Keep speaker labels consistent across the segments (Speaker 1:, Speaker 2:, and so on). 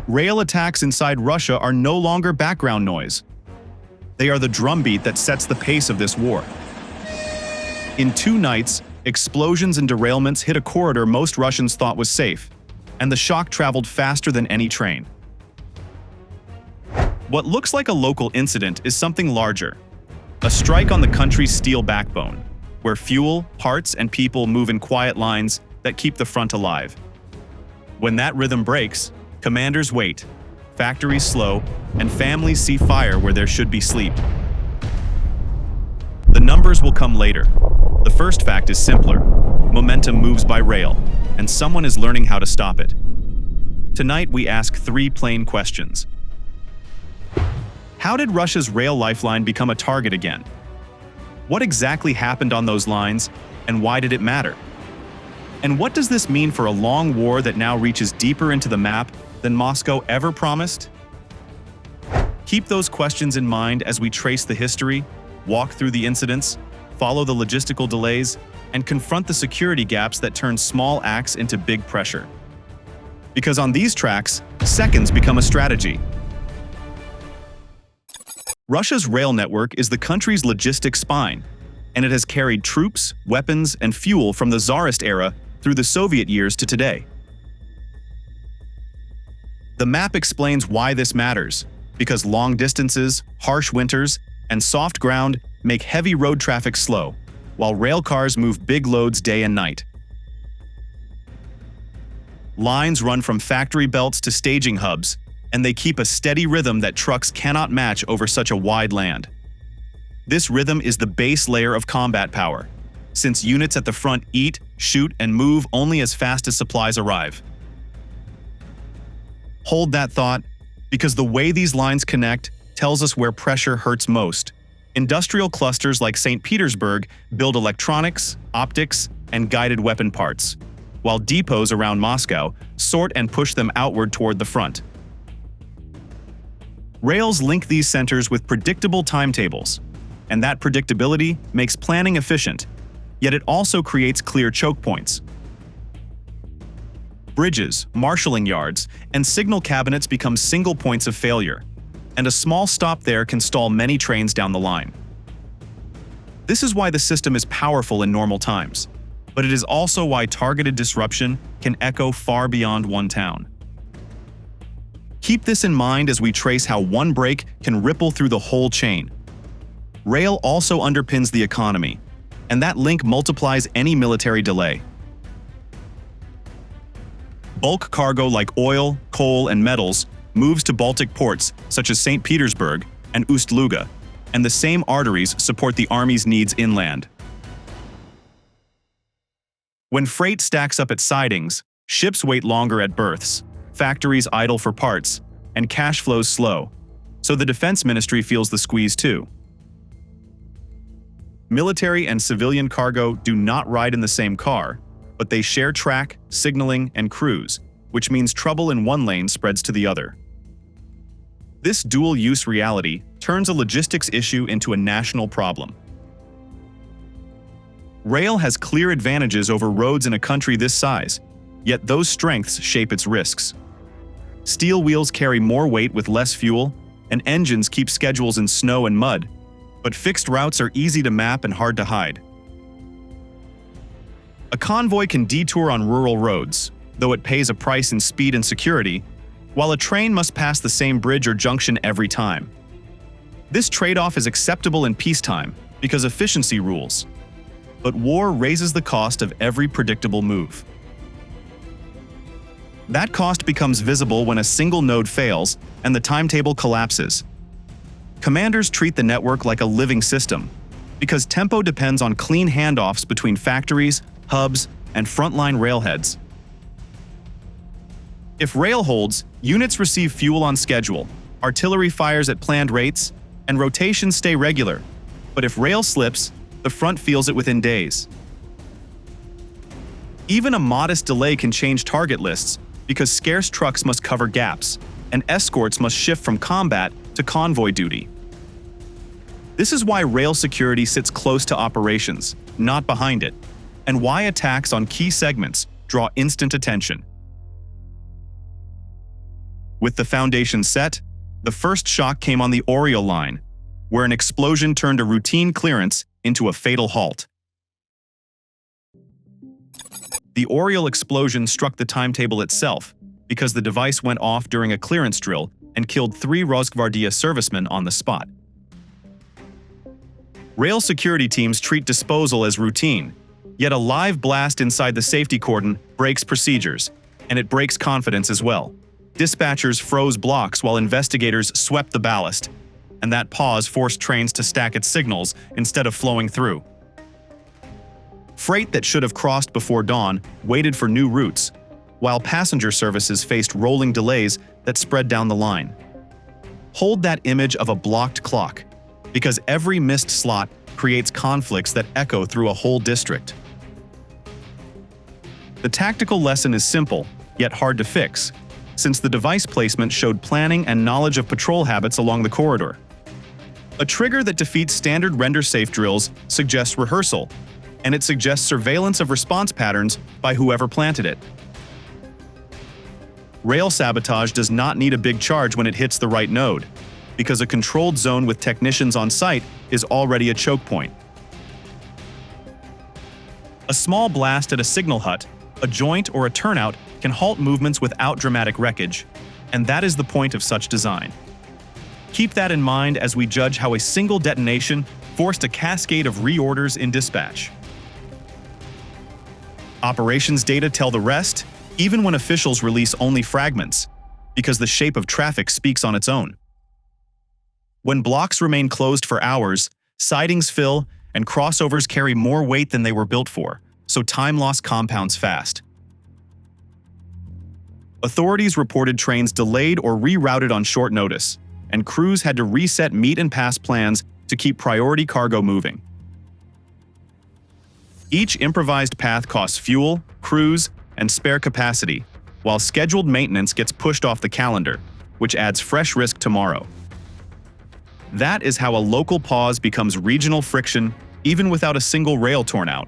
Speaker 1: Rail attacks inside Russia are no longer background noise. They are the drumbeat that sets the pace of this war. In 2 nights, explosions and derailments hit a corridor most Russians thought was safe, and the shock traveled faster than any train. What looks like a local incident is something larger. A strike on the country's steel backbone, where fuel, parts, and people move in quiet lines that keep the front alive. When that rhythm breaks, commanders wait, factories slow, and families see fire where there should be sleep. The numbers will come later. The first fact is simpler. Momentum moves by rail, and someone is learning how to stop it. Tonight we ask 3 plain questions. How did Russia's rail lifeline become a target again? What exactly happened on those lines, and why did it matter? And what does this mean for a long war that now reaches deeper into the map than Moscow ever promised? Keep those questions in mind as we trace the history, walk through the incidents, follow the logistical delays, and confront the security gaps that turn small acts into big pressure. Because on these tracks, seconds become a strategy. Russia's rail network is the country's logistic spine, and it has carried troops, weapons, and fuel from the Tsarist era through the Soviet years to today. The map explains why this matters, because long distances, harsh winters, and soft ground make heavy road traffic slow, while rail cars move big loads day and night. Lines run from factory belts to staging hubs, and they keep a steady rhythm that trucks cannot match over such a wide land. This rhythm is the base layer of combat power, since units at the front eat, shoot, and move only as fast as supplies arrive. Hold that thought, because the way these lines connect tells us where pressure hurts most. Industrial clusters like St. Petersburg build electronics, optics, and guided weapon parts, while depots around Moscow sort and push them outward toward the front. Rails link these centers with predictable timetables, and that predictability makes planning efficient, yet it also creates clear choke points. Bridges, marshalling yards, and signal cabinets become single points of failure, and a small stop there can stall many trains down the line. This is why the system is powerful in normal times, but it is also why targeted disruption can echo far beyond one town. Keep this in mind as we trace how one break can ripple through the whole chain. Rail also underpins the economy, and that link multiplies any military delay. Bulk cargo like oil, coal, and metals moves to Baltic ports such as St. Petersburg and Ust-Luga, and the same arteries support the Army's needs inland. When freight stacks up at sidings, ships wait longer at berths, factories idle for parts, and cash flows slow, so the Defense Ministry feels the squeeze too. Military and civilian cargo do not ride in the same car, but they share track, signaling, and crews, which means trouble in one lane spreads to the other. This dual-use reality turns a logistics issue into a national problem. Rail has clear advantages over roads in a country this size, yet those strengths shape its risks. Steel wheels carry more weight with less fuel, and engines keep schedules in snow and mud, but fixed routes are easy to map and hard to hide. A convoy can detour on rural roads, though it pays a price in speed and security, while a train must pass the same bridge or junction every time. This trade-off is acceptable in peacetime because efficiency rules, but war raises the cost of every predictable move. That cost becomes visible when a single node fails and the timetable collapses. Commanders treat the network like a living system, because tempo depends on clean handoffs between factories, hubs, and frontline railheads. If rail holds, units receive fuel on schedule, artillery fires at planned rates, and rotations stay regular. But if rail slips, the front feels it within days. Even a modest delay can change target lists, because scarce trucks must cover gaps, and escorts must shift from combat to convoy duty. This is why rail security sits close to operations, not behind it, and why attacks on key segments draw instant attention. With the foundation set, the first shock came on the Oriole line, where an explosion turned a routine clearance into a fatal halt. The Oriole explosion struck the timetable itself because the device went off during a clearance drill and killed 3 Rosgvardia servicemen on the spot. Rail security teams treat disposal as routine, yet a live blast inside the safety cordon breaks procedures, and it breaks confidence as well. Dispatchers froze blocks while investigators swept the ballast, and that pause forced trains to stack its signals instead of flowing through. Freight that should have crossed before dawn waited for new routes, while passenger services faced rolling delays that spread down the line. Hold that image of a blocked clock, because every missed slot creates conflicts that echo through a whole district. The tactical lesson is simple, yet hard to fix, since the device placement showed planning and knowledge of patrol habits along the corridor. A trigger that defeats standard render-safe drills suggests rehearsal, and it suggests surveillance of response patterns by whoever planted it. Rail sabotage does not need a big charge when it hits the right node, because a controlled zone with technicians on site is already a choke point. A small blast at a signal hut, a joint, or a turnout can halt movements without dramatic wreckage, and that is the point of such design. Keep that in mind as we judge how a single detonation forced a cascade of reorders in dispatch. Operations data tell the rest, even when officials release only fragments, because the shape of traffic speaks on its own. When blocks remain closed for hours, sidings fill and crossovers carry more weight than they were built for, so time loss compounds fast. Authorities reported trains delayed or rerouted on short notice, and crews had to reset meet and pass plans to keep priority cargo moving. Each improvised path costs fuel, crews, and spare capacity, while scheduled maintenance gets pushed off the calendar, which adds fresh risk tomorrow. That is how a local pause becomes regional friction, even without a single rail torn out.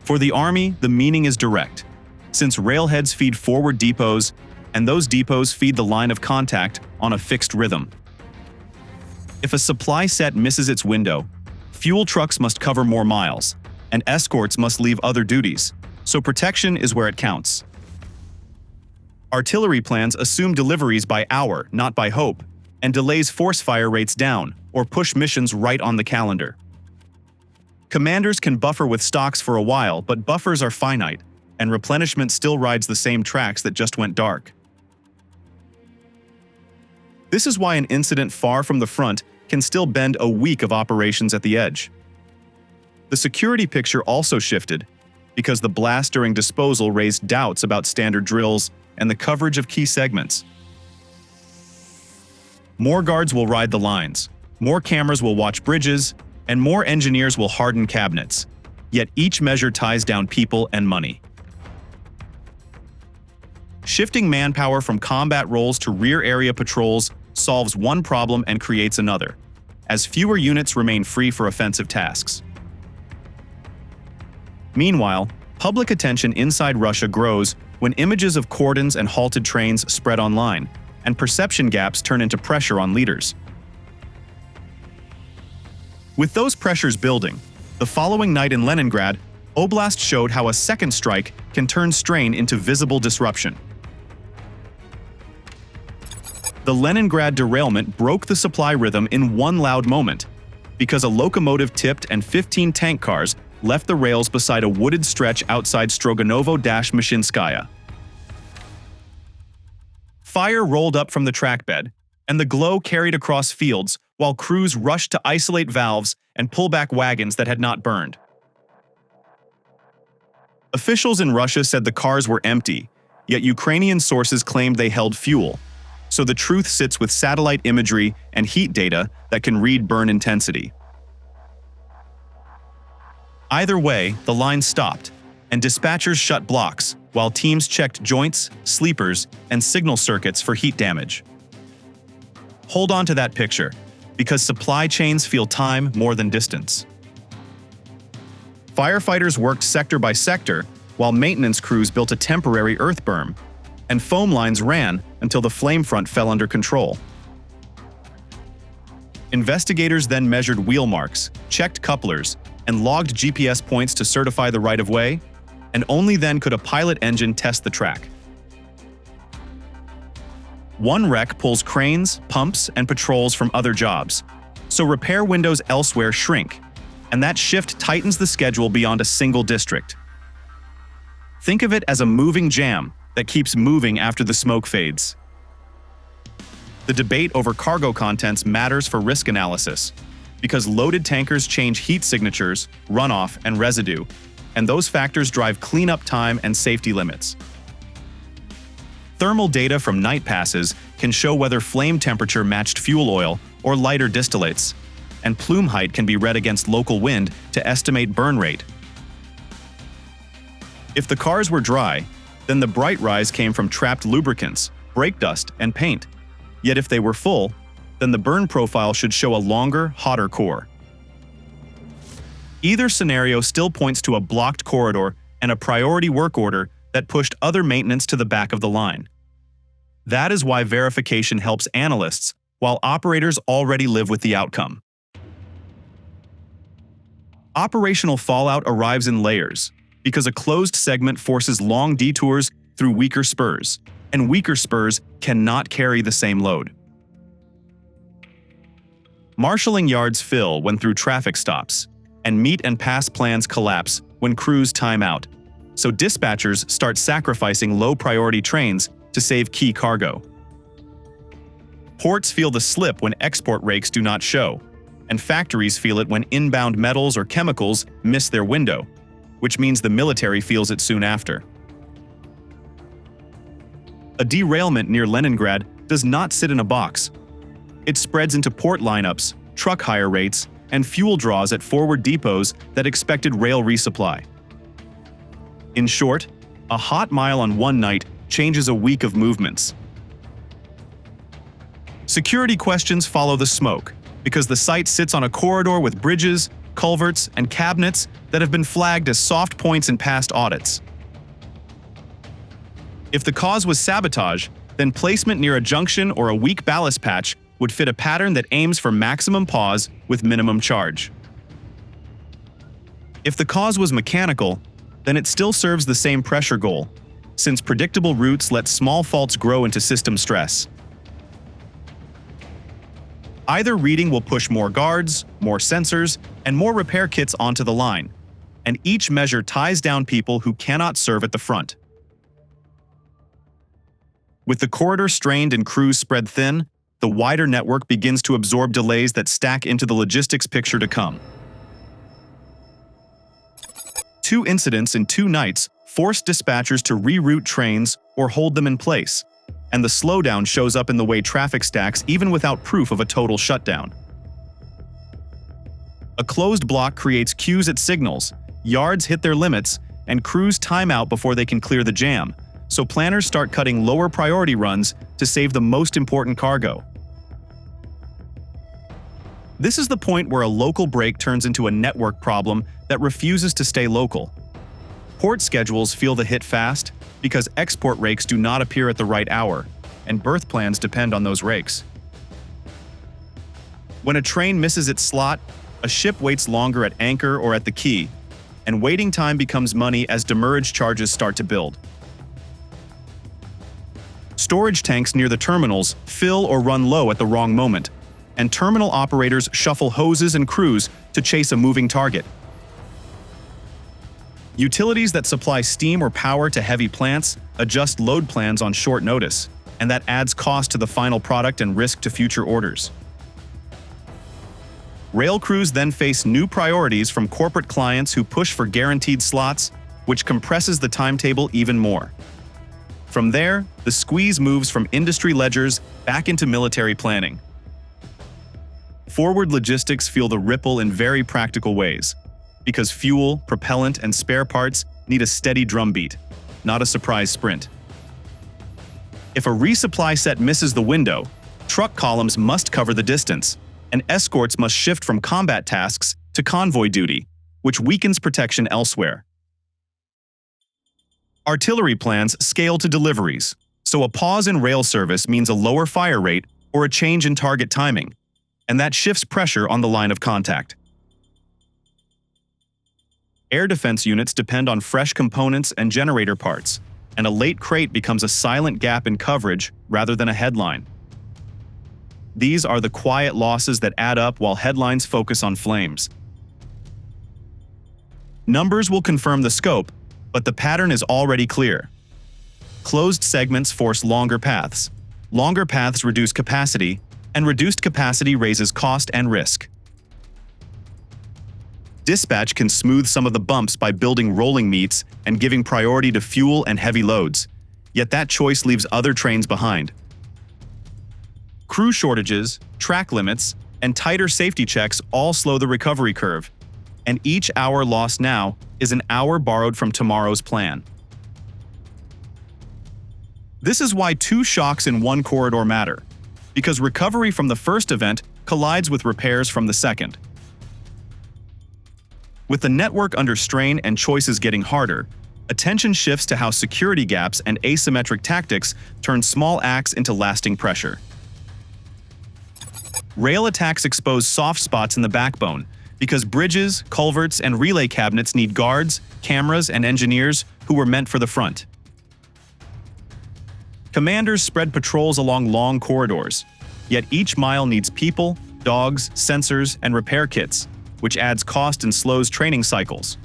Speaker 1: For the Army, the meaning is direct, since railheads feed forward depots, and those depots feed the line of contact on a fixed rhythm. If a supply set misses its window, fuel trucks must cover more miles, and escorts must leave other duties, so protection is where it counts. Artillery plans assume deliveries by hour, not by hope, and delays force fire rates down or push missions right on the calendar. Commanders can buffer with stocks for a while, but buffers are finite, and replenishment still rides the same tracks that just went dark. This is why an incident far from the front can still bend a week of operations at the edge. The security picture also shifted, because the blast during disposal raised doubts about standard drills and the coverage of key segments. More guards will ride the lines, more cameras will watch bridges, and more engineers will harden cabinets, yet each measure ties down people and money. Shifting manpower from combat roles to rear area patrols solves one problem and creates another, as fewer units remain free for offensive tasks. Meanwhile, public attention inside Russia grows when images of cordons and halted trains spread online, and perception gaps turn into pressure on leaders. With those pressures building, the following night in Leningrad, Oblast showed how a second strike can turn strain into visible disruption. The Leningrad derailment broke the supply rhythm in one loud moment, because a locomotive tipped and 15 tank cars left the rails beside a wooded stretch outside Stroganovo-Mashinskaya. Fire rolled up from the trackbed, and the glow carried across fields while crews rushed to isolate valves and pull back wagons that had not burned. Officials in Russia said the cars were empty, yet Ukrainian sources claimed they held fuel, so the truth sits with satellite imagery and heat data that can read burn intensity. Either way, the line stopped, and dispatchers shut blocks, while teams checked joints, sleepers, and signal circuits for heat damage. Hold on to that picture, because supply chains feel time more than distance. Firefighters worked sector by sector, while maintenance crews built a temporary earth berm, and foam lines ran until the flame front fell under control. Investigators then measured wheel marks, checked couplers, and logged GPS points to certify the right-of-way, and only then could a pilot engine test the track. One wreck pulls cranes, pumps, and patrols from other jobs, so repair windows elsewhere shrink, and that shift tightens the schedule beyond a single district. Think of it as a moving jam that keeps moving after the smoke fades. The debate over cargo contents matters for risk analysis, because loaded tankers change heat signatures, runoff, and residue, and those factors drive cleanup time and safety limits. Thermal data from night passes can show whether flame temperature matched fuel oil or lighter distillates, and plume height can be read against local wind to estimate burn rate. If the cars were dry, then the bright rise came from trapped lubricants, brake dust, and paint. Yet if they were full, then the burn profile should show a longer, hotter core. Either scenario still points to a blocked corridor and a priority work order that pushed other maintenance to the back of the line. That is why verification helps analysts, while operators already live with the outcome. Operational fallout arrives in layers, because a closed segment forces long detours through weaker spurs, and weaker spurs cannot carry the same load. Marshalling yards fill when through traffic stops, and meet and pass plans collapse when crews time out, so dispatchers start sacrificing low-priority trains to save key cargo. Ports feel the slip when export rakes do not show, and factories feel it when inbound metals or chemicals miss their window, which means the military feels it soon after. A derailment near Leningrad does not sit in a box. It spreads into port lineups, truck hire rates, and fuel draws at forward depots that expected rail resupply. In short, a hot mile on one night changes a week of movements. Security questions follow the smoke, because the site sits on a corridor with bridges, culverts, and cabinets that have been flagged as soft points in past audits. If the cause was sabotage, then placement near a junction or a weak ballast patch would fit a pattern that aims for maximum pause with minimum charge. If the cause was mechanical, then it still serves the same pressure goal, since predictable routes let small faults grow into system stress. Either reading will push more guards, more sensors, and more repair kits onto the line, and each measure ties down people who cannot serve at the front. With the corridor strained and crews spread thin, the wider network begins to absorb delays that stack into the logistics picture to come. 2 incidents in 2 nights forced dispatchers to reroute trains or hold them in place, and the slowdown shows up in the way traffic stacks even without proof of a total shutdown. A closed block creates queues at signals, yards hit their limits, and crews time out before they can clear the jam, so planners start cutting lower priority runs to save the most important cargo. This is the point where a local break turns into a network problem that refuses to stay local. Port schedules feel the hit fast because export rakes do not appear at the right hour, and berth plans depend on those rakes. When a train misses its slot, a ship waits longer at anchor or at the quay, and waiting time becomes money as demurrage charges start to build. Storage tanks near the terminals fill or run low at the wrong moment, and terminal operators shuffle hoses and crews to chase a moving target. Utilities that supply steam or power to heavy plants adjust load plans on short notice, and that adds cost to the final product and risk to future orders. Rail crews then face new priorities from corporate clients who push for guaranteed slots, which compresses the timetable even more. From there, the squeeze moves from industry ledgers back into military planning. Forward logistics feel the ripple in very practical ways, because fuel, propellant, and spare parts need a steady drumbeat, not a surprise sprint. If a resupply set misses the window, truck columns must cover the distance, and escorts must shift from combat tasks to convoy duty, which weakens protection elsewhere. Artillery plans scale to deliveries, So a pause in rail service means a lower fire rate or a change in target timing, and that shifts pressure on the line of contact. Air defense units depend on fresh components and generator parts, and a late crate becomes a silent gap in coverage rather than a headline. These are the quiet losses that add up while headlines focus on flames. Numbers will confirm the scope, but the pattern is already clear. Closed segments force longer paths. Longer paths reduce capacity, and reduced capacity raises cost and risk. Dispatch can smooth some of the bumps by building rolling meets and giving priority to fuel and heavy loads, yet that choice leaves other trains behind. Crew shortages, track limits, and tighter safety checks all slow the recovery curve, and each hour lost now is an hour borrowed from tomorrow's plan. This is why 2 shocks in one corridor matter, because recovery from the first event collides with repairs from the second. With the network under strain and choices getting harder, attention shifts to how security gaps and asymmetric tactics turn small acts into lasting pressure. Rail attacks expose soft spots in the backbone because bridges, culverts, and relay cabinets need guards, cameras, and engineers who were meant for the front. Commanders spread patrols along long corridors, yet each mile needs people, dogs, sensors, and repair kits, which adds cost and slows training cycles.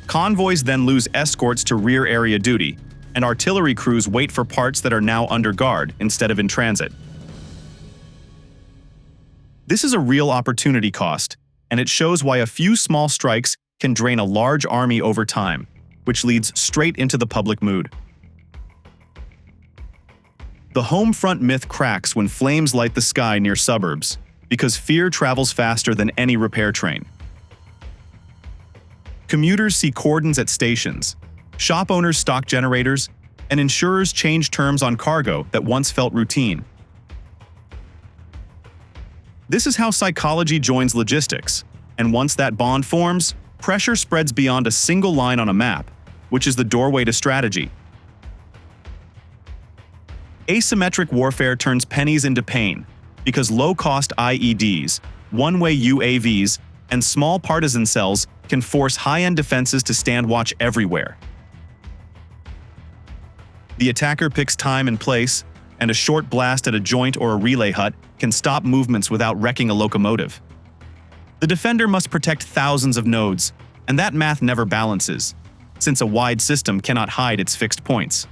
Speaker 1: Convoys then lose escorts to rear area duty, and artillery crews wait for parts that are now under guard instead of in transit. This is a real opportunity cost, and it shows why a few small strikes can drain a large army over time, which leads straight into the public mood. The home front myth cracks when flames light the sky near suburbs, because fear travels faster than any repair train. Commuters see cordons at stations, shop owners stock generators, and insurers change terms on cargo that once felt routine. This is how psychology joins logistics, and once that bond forms, pressure spreads beyond a single line on a map, which is the doorway to strategy. Asymmetric warfare turns pennies into pain, because low-cost IEDs, one-way UAVs, and small partisan cells can force high-end defenses to stand watch everywhere. The attacker picks time and place, and a short blast at a joint or a relay hut can stop movements without wrecking a locomotive. The defender must protect thousands of nodes, and that math never balances, since a wide system cannot hide its fixed points.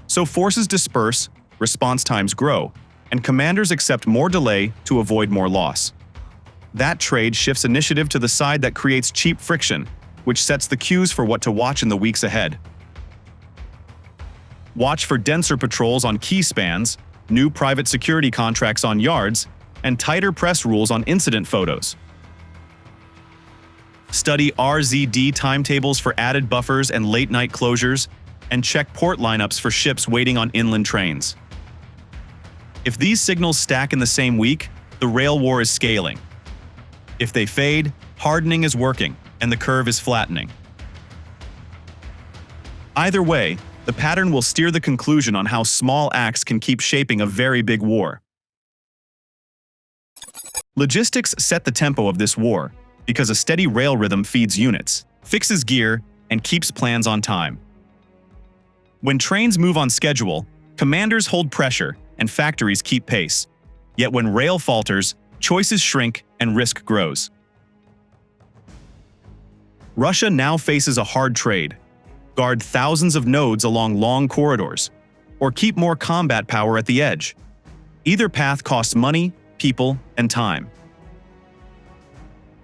Speaker 1: So forces disperse, response times grow, and commanders accept more delay to avoid more loss. That trade shifts initiative to the side that creates cheap friction, which sets the cues for what to watch in the weeks ahead. Watch for denser patrols on key spans, new private security contracts on yards, and tighter press rules on incident photos. Study RZD timetables for added buffers and late-night closures, and check port lineups for ships waiting on inland trains. If these signals stack in the same week, the rail war is scaling. If they fade, hardening is working, and the curve is flattening. Either way, the pattern will steer the conclusion on how small acts can keep shaping a very big war. Logistics set the tempo of this war, because a steady rail rhythm feeds units, fixes gear, and keeps plans on time. When trains move on schedule, commanders hold pressure and factories keep pace. Yet when rail falters, choices shrink and risk grows. Russia now faces a hard trade: guard thousands of nodes along long corridors, or keep more combat power at the edge. Either path costs money, people, and time.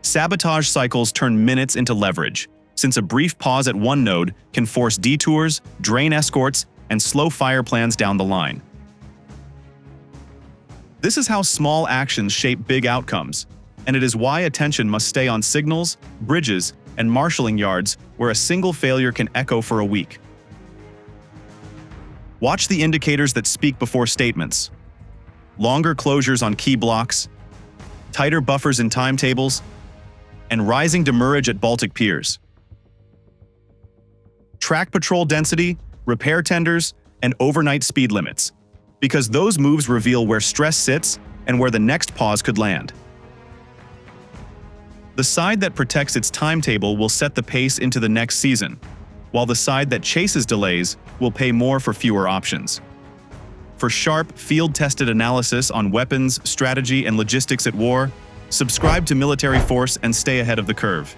Speaker 1: Sabotage cycles turn minutes into leverage, since a brief pause at one node can force detours, drain escorts, and slow fire plans down the line. This is how small actions shape big outcomes, and it is why attention must stay on signals, bridges, and marshalling yards where a single failure can echo for a week. Watch the indicators that speak before statements: longer closures on key blocks, tighter buffers in timetables, and rising demurrage at Baltic piers. track patrol density, repair tenders, and overnight speed limits, because those moves reveal where stress sits and where the next pause could land. The side that protects its timetable will set the pace into the next season, while the side that chases delays will pay more for fewer options. For sharp, field-tested analysis on weapons, strategy, and logistics at war, subscribe to Military Force and stay ahead of the curve.